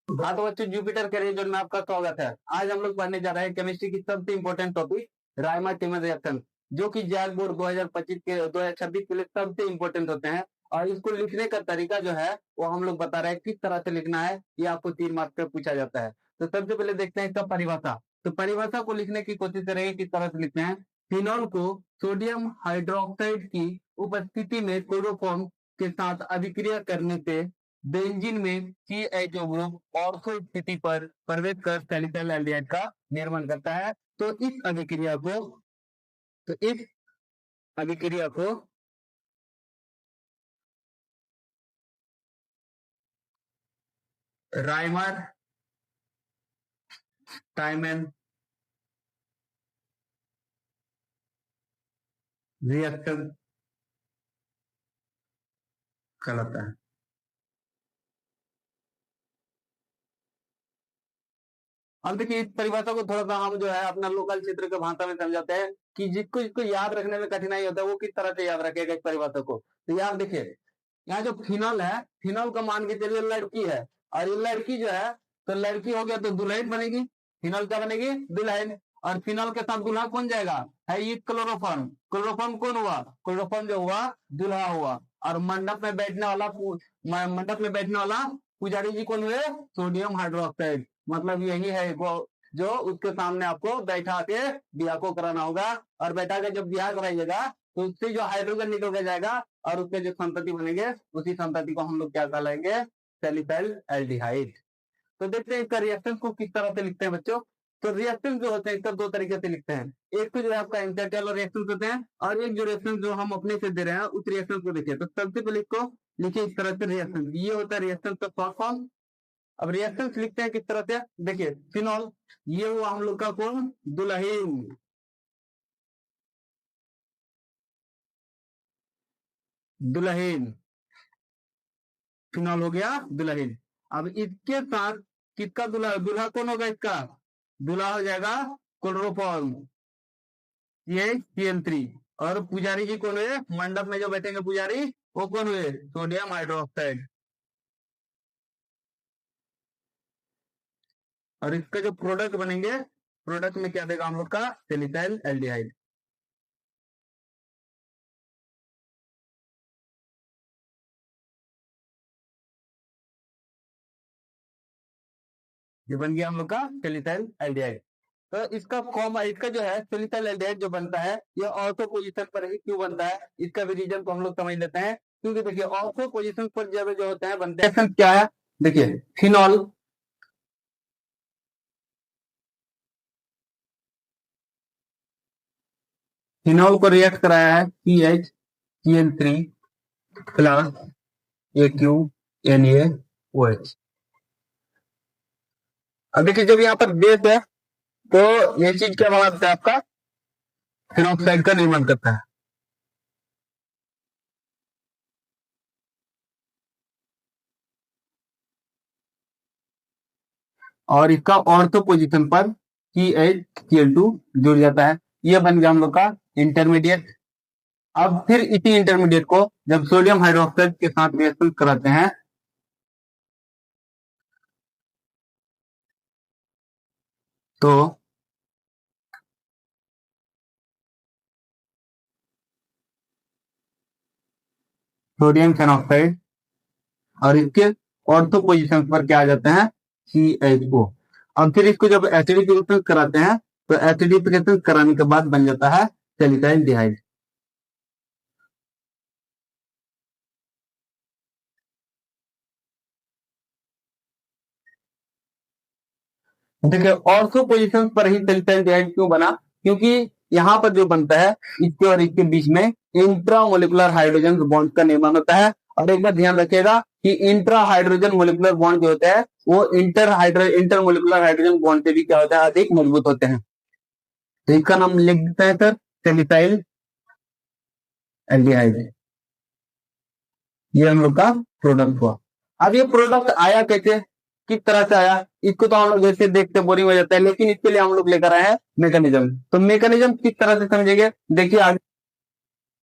हाँ तो बच्चों, जुपिटर कैरियर में आपका स्वागत है। आज हम लोग पढ़ने जा रहे हैं केमिस्ट्री की सबसे इम्पोर्टेंट टॉपिक राइमा-टिमर रिएक्शन, जो कि जैक बोर्ड 2025 के 2026 के लिए सबसे इम्पोर्टेंट होते हैं। और इसको लिखने का तरीका जो है वो हम लोग बता रहे हैं किस तरह से लिखना है, ये आपको 3 मार्क्स पे पूछा जाता है। तो सबसे पहले देखते हैं इसका परिभाषा। तो परिभाषा को लिखने की कोशिश करेंगे किस तरह से लिखते हैं। फिनॉल को सोडियम हाइड्रोक्साइड की उपस्थिति में क्लोरोफॉर्म के साथ अभिक्रिया करने से बेंजीन में CH2 ग्रुप ऑर्थो स्थिति पर प्रवेश कर सैलिसाइल एल्डिहाइड का निर्माण करता है। तो इस अभिक्रिया को राइमर टाइमन रिएक्शन कहलाता है। अब देखिए, इस परिभाषा को थोड़ा सा हम जो है अपना लोकल क्षेत्र के भाषा में समझाते हैं कि जिसको इसको याद रखने में कठिनाई होता है वो किस तरह से याद रखेगा इस परिभाषा को। तो यार देखिए, यहाँ जो फिनॉल है, फिनॉल का मान के चलिए लड़की है, और ये लड़की जो है, तो लड़की हो गया तो दुल्हन बनेगी। फिनॉल क्या बनेगी? दुल्हन। और फिनॉल के साथ दूल्हा कौन जाएगा? है ये क्लोरोफॉर्म। क्लोरोफॉर्म कौन हुआ? क्लोरोफॉर्म जो हुआ दूल्हा हुआ। और मंडप में बैठने वाला पुजारी जी कौन हुए? Sodium hydroxide. मतलब यही है वो, जो उसके सामने आपको बैठा के ब्याह को कराना होगा। और बैठा के जब ब्याह कराइएगा तो उससे जो हाइड्रोजन निकल के जाएगा और उसके जो संतति बनेंगे, उसी संतति को हम लोग क्या कहलाएंगे? सैलिसाइल एल्डिहाइड। तो देखते हैं इसका रिएक्शन को किस तरह से लिखते हैं बच्चों। तो रिएक्शन जो होते हैं इसका 2 तरीके से लिखते हैं। एक तो जो है आपका इंटरटेल रिएक्शन होते हैं, और एक जो रिएक्शन जो हम अपने से दे रहे हैं उस रिएक्शन को देखिए। तो सबसे पहले इसको लिखिए इस तरह से रिएक्शन। ये होता है रिएक्शन का शॉर्ट फॉर्म। अब रिएक्शन लिखते हैं किस तरह से, देखिए फिनॉल, ये हुआ हम लोग का कौन? दुल्हन। दुल्हन, फिनॉल हो गया दुल्हन। अब इसके साथ किसका दूल्हा? दूल्हा कौन होगा इसका? दूल्हा हो जाएगा क्लोरोफॉर्म, ये CL3। और पुजारी जी कौन हुए? मंडप में जो बैठेंगे पुजारी, वो कौन हुए? Sodium hydroxide. और इसके जो प्रोडक्ट बनेंगे, प्रोडक्ट में क्या देगा हम लोग का? सैलिसाइल एल्डिहाइड। ये बन गया हम लोग का सैलिसाइल एल्डिहाइड। तो इसका जो है सैलिसाइल एल्डिहाइड जो बनता है, ये ऑर्थो पोजीशन पर ही क्यों बनता है, इसका भी रीजन को हम लोग समझ लेते हैं। क्योंकि देखिए ऑर्थो पोजीशन पर जब जो होते हैं बनते हैं, क्या है देखिए, फिनॉल, फिनॉल को रिएक्ट कराया है CH CL3 plus AQ NaOH। अब देखिए जब यहाँ पर बेस है तो ये चीज क्या बनाता है? आपका फिनॉक्साइड का निर्माण करता है। और इसका ऑर्थो पोजीशन पर CH Cl2 जुड़ जाता है। ये बन गया हम लोग का इंटरमीडिएट। अब फिर इसी इंटरमीडिएट को जब सोडियम हाइड्रोक्साइड के साथ रिएक्शन कराते हैं, तो सोडियम फेनॉक्साइड और इसके ऑर्थो पोजीशन पर क्या आ जाते हैं? CHO। अब फिर इसको जब एसिडिफिकेशन कराते हैं, तो एसिडिफिकेशन कराने के बाद बन जाता है सैलिसाइल डिहाइड। देखिए ऑर्थो पोजीशन पर ही सैलिसाइल डिहाइड क्यों बना? क्योंकि यहाँ पर जो बनता है, इसके और इसके बीच में इंट्रामोलिकुलर हाइड्रोजन बॉन्ड का निर्माण होता है। और एक बार ध्यान रखिएगा कि इंट्रा हाइड्रोजन मोलिकुलर बॉन्ड जो होता है वो इंटरमोलिकुलर हाइड्रोजन बॉन्ड से भी क्या होता है? अधिक मजबूत होते हैं। तो इसका नाम लिख देते हैं सर, सैलिसाइल एल्डिहाइड। ये हम लोग का प्रोडक्ट हुआ। अब ये प्रोडक्ट आया कैसे, किस तरह से आया, इसको तो हम लोग जैसे देखते बोरिंग हो जाता है, लेकिन इसके लिए हम लोग लेकर आए हैं मैकेनिज्म। तो मैकेनिज्म किस तरह से समझेंगे, देखिए आगे